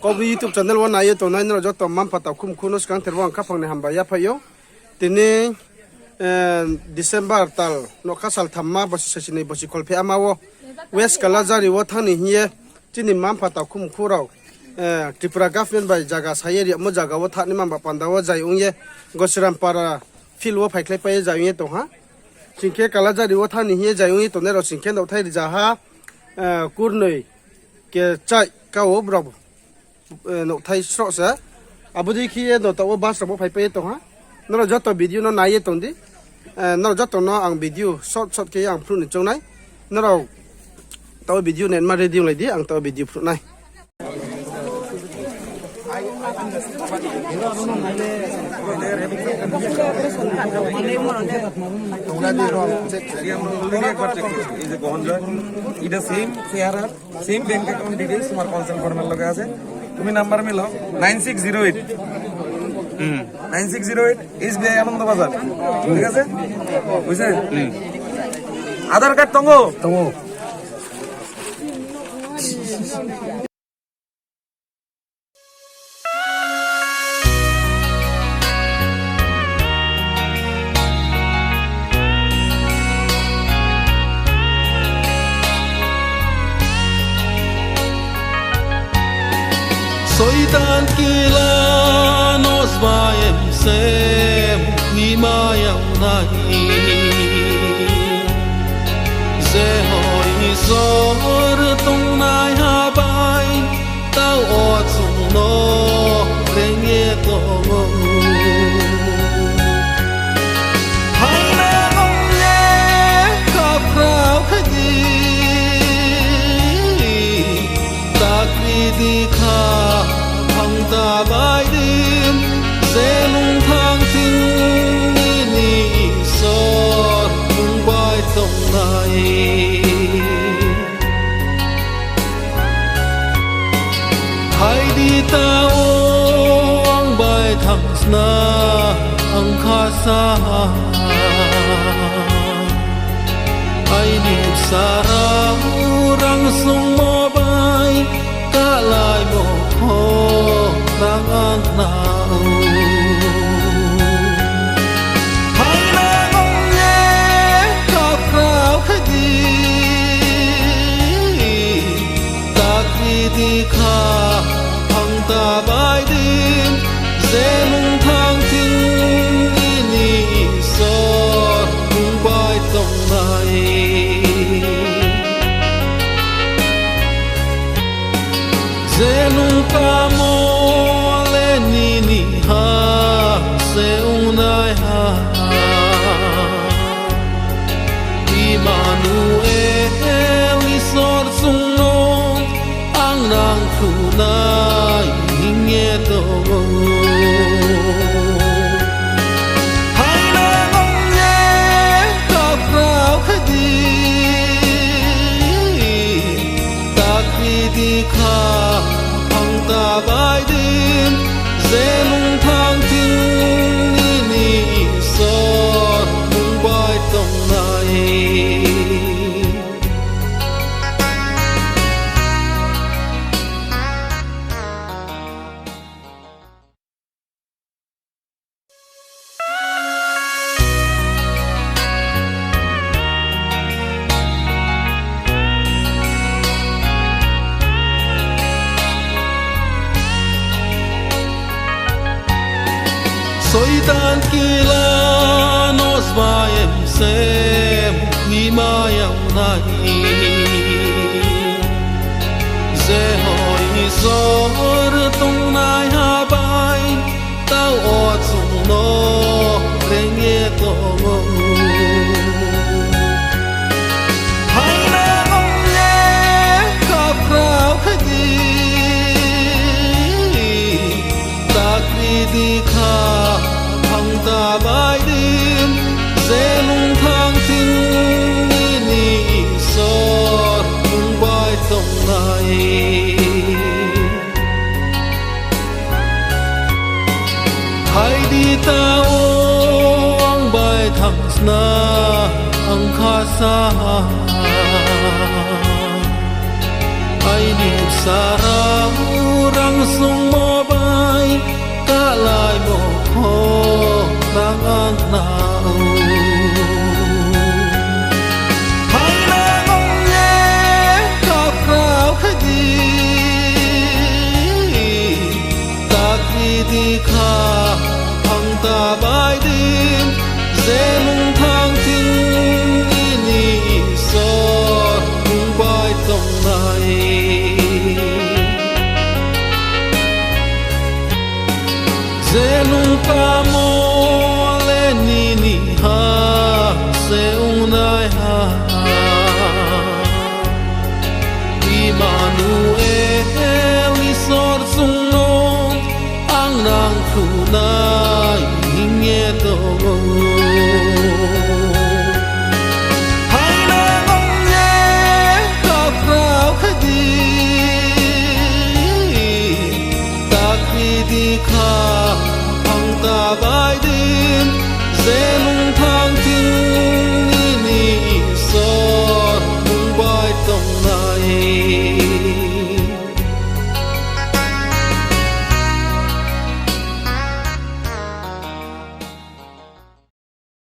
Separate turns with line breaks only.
có vi YouTube channel one này tổ này nó cho tầm mắm patau khum khun nó sang theo vang khắp phòng này hàm bài phải yo tin December tal nó khá sal tham ma bớt sẽ này bớt call phe amawo West Kalajari wo thang ni hiye tin mắm patau khum khurau Tripura government by jaga saya dia mo jaga wo thani mamba pandawa jai ungye gosram para fil wo phaikle pai jai ye to ha singke Kalajari wo thani hiye jai ungye to ne ro singke no thai ja ha kurnoi ke chai ka wo bro no thai sro sa abudi khi no to wo bas ro phai pai to ha no jo to video no nai ye to ndi no jo to no ang video short ke ang phru ni chong nai no ro to video nen ma ready lai di ang to video phru nai
এটা সেম চেহারা same bank account details তোমার কনসার্ন ফর্মের লগে আছে তুমি নাম্বার মিলাও 9608 9608 এসবিআই আনন্দ বাজার ঠিক আছে বুঝছেন আধার কার্ড তঙ্গো
Soitan kila nos vaem sem hima yau nai ze hoi zor tung nai ha bai tao o chung no reng ye to hai na ngom ye khap rao khadi tak di kha ta bài đêm sẽ lung thang thinh ni sót lung bài tổng này hãy đi ta ông bài thằng na ang kha sa ai niệm sa ra răng sung mò bài cả lại một đang ăn nào hay là ngông nhé khắp rao hết đi ta khi đi khá hằng ta bài đêm dễ lung thang thinh ni sót lung bài tổng này dễ lung ca mô lên ni ha se unai ha Emmanuel isor sung no ang nang khu nai hinge to hai na ngom ye khap rao khadi ta khi đi kha ta bài đêm dễ lung thang thinh ni sót lung bài tổng này Soitan kila nos vaem sem hima yau nai ze hoi zor tung nai ha bai tao o chung no reng ye to hai na ngom ye khap rao khadi ta khi đi kha ta bài đêm dễ lung thang thinh ni sót lung bài tổng này hãy đi ta ông bài thằng na ang kha sa ai niệm sa ra răng nào hay là ngông nhé khao khao khách đi ta khi đi khá hằng ta bài đêm dễ mong thang tin ini so mong bài tổng này dễ nung ta mô